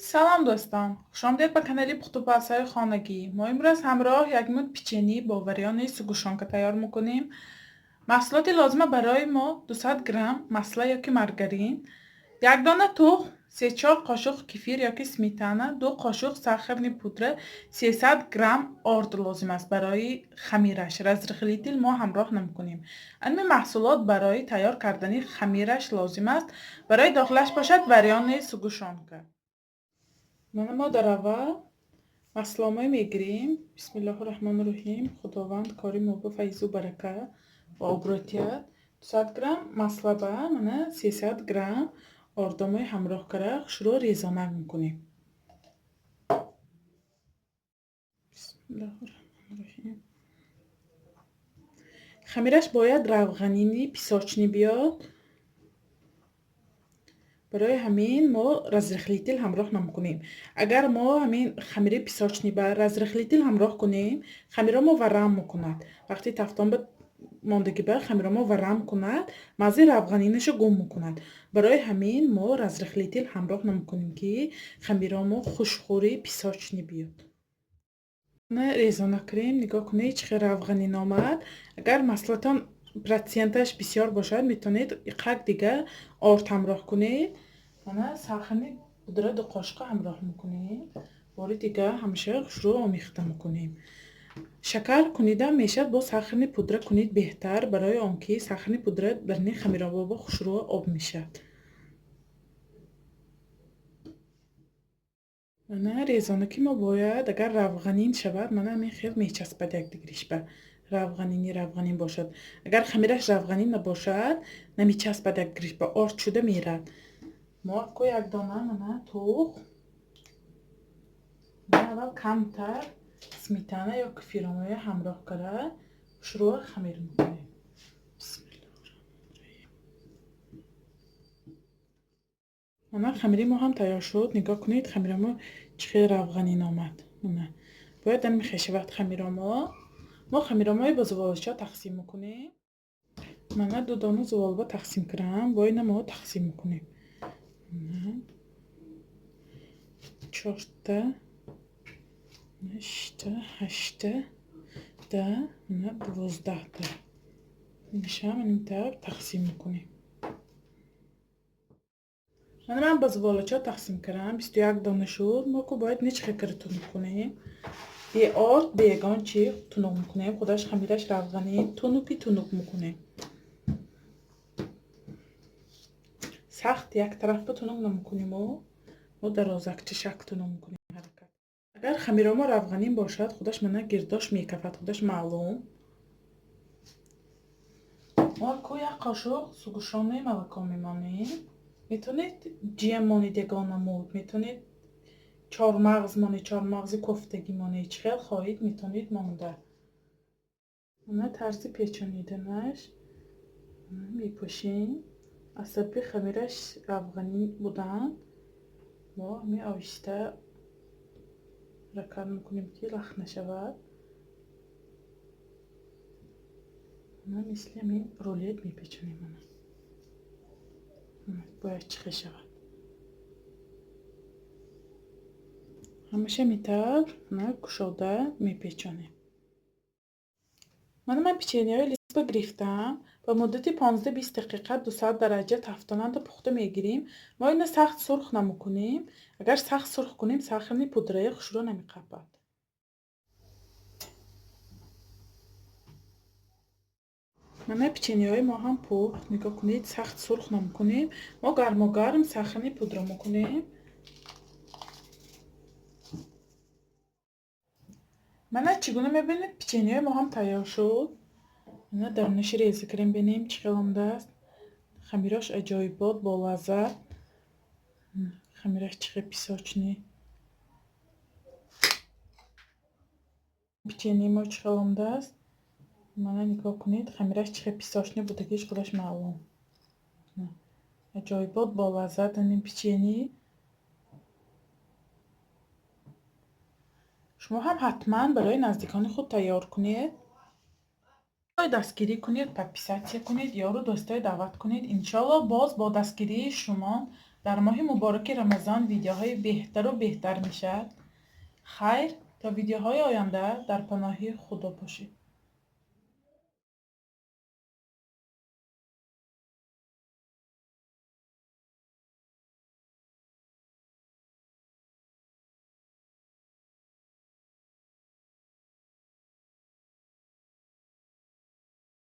سلام دوستان، خوش آمدید به کانال پختوپزهای خانگی. ما امروز همراه یک مود پیچنی با وریان سگوشانکه تیار میکنیم. محصولات لازمه برای ما 200 گرم مسله یا که مارگارین، یک دانه تخم، 3-4 قاشق کفیر یا که سمیتانه، 2 قاشق ساخر پودر، 300 گرم آرد لازم است برای خمیرش. رزرخلیتیل ما همراه نمیکنیم. این محصولات برای تیار کردن خمیرش لازم است. برای داخلش باشد وریان سگوشانکه. ما در اول مسلامه میگیریم. بسم الله الرحمن الرحیم. خداوند کاری ما به فیض و برکت و عبرتیت. 200 گرم مسلبه، من 300 گرم آردامای همراه کرده شروع ریزانک میکنیم. بسم الله الرحمن الرحیم. خمیرش باید روغنینی پیساچنی بیاد. برای همین ما رزرخلیتیل همراه نمیکنیم. اگر ما همین خمیره پیساچنی با رزرخلیتیل همراه کنیم، خمیره ما ورم میکند. وقتی تفتان به ماندگی به خمیره ما ورم کند، مزه روغنینش رو گم میکند. برای همین ما رزرخلیتیل همراه نمیکنیم که خمیره ما خوشخوری پیساچنی بیاد. نه ریزانه کریم. نگاه کنید چقدر روغنین آمد. اگر مثلا پرسنتش بسیار باشد میتونید یک دیگه آرد همراه کنید. من ساخن پودر 2 قاشق همراه میکنیم. بار دیگه همیشه شروع آمیخته میکنیم. شکر کنیده میشد با ساخن پودر کنید بهتر، برای آنکه ساخن پودر در نی خمیر با شروع آب میشد. من ریزانه که ما باید اگر روغنین شود، من همین خیلی میچسبد یک دیگریش به روغنین باشد. اگر خمیرش روغنین نباشد نمیچسبد یک دیگریش به آرد شده میرد. ما کو یک دانه من تخم، من اول کمتر سمیتانه یا کفیرامایه همراه کرده شروع خمیر میکنیم. بسم الله الرحمن الرحیم. خمیری ما هم تیار شد. نگاه کنید خمیر ما چقدر روغنین آمد. باید این میخشه وقت ما خمیرامای با زوالچا تقسیم میکنیم. من 2 دانه زوالبا تقسیم کردم. با این ما تقسیم میکنیم. 4 تا 8 تا 8 تا 10 12 تا میشه. من تقسیم میکنیم. من با زوالچا تقسیم کردم. 21 دانه شد. ما کو باید نیچ خکرتون میکنیم. یه آرد بیگان چی تونوک میکنیم. خودش خمیرش روغنی تونوک میکنیم. سخت یک طرف تونوک نمیکنیم و ما درازکچه شک تونوک میکنیم. حرکت اگر خمیر ما روغنین باشد خودش منه گرداش میکفد. خودش معلوم. ما کو یک قاشق سگوشانه ملکا میمانیم. میتونید جیم مانید یگانه مود، میتونید چارمغز مانید، چارمغزی کفتگی مانید، چخیل خواهید میتونید مانده. اونه ترسی پیچانیدنش میپوشیم. عصبی خمیرش روغنی بودن ما می آهسته رکن میکنیم که لخ نشود. ما مثل همین رولت میپیچونیم. باید چخه شود. همیشه میتر کشاده میپیچونیم. من پیچنی های لیسپ گرفتم. با مدت 15-20 دقیقه 200 درجه تفتانند پخته میگیریم. ما اینو سخت سرخ نمیکنیم. اگر سخت سرخ کنیم ساخن پودره شروع نمیقبد. من پیچنی های ما هم پخت. نگاه کنید سخت سرخ نمیکنیم. ما گرم ساخن پودره میکنیم. من چگونه میبینید پیچنی های ما هم تیار شد. من در نشر ریزه کریم بینیم چقدر آمده است. خمیراش عجایبات با لذت. خمیرش چقدر پیساچنی. پیچنی ما چقدر آمده است. من نگاه کنید خمیرش چقدر پیساچنی بودگیش خودش معلوم. عجایبات با لذت این پیچنی. شما هم حتما برای نزدیکان خود تیار کنید. دستگیری کنید، پاپیساچی کنید، یارو دوستای دعوت کنید. انشالله باز با دستگیری شما در ماه مبارک رمضان ویدیوهای بهتر و بهتر میشد. خیر تا ویدیوهای آینده در پناه خدا باشید.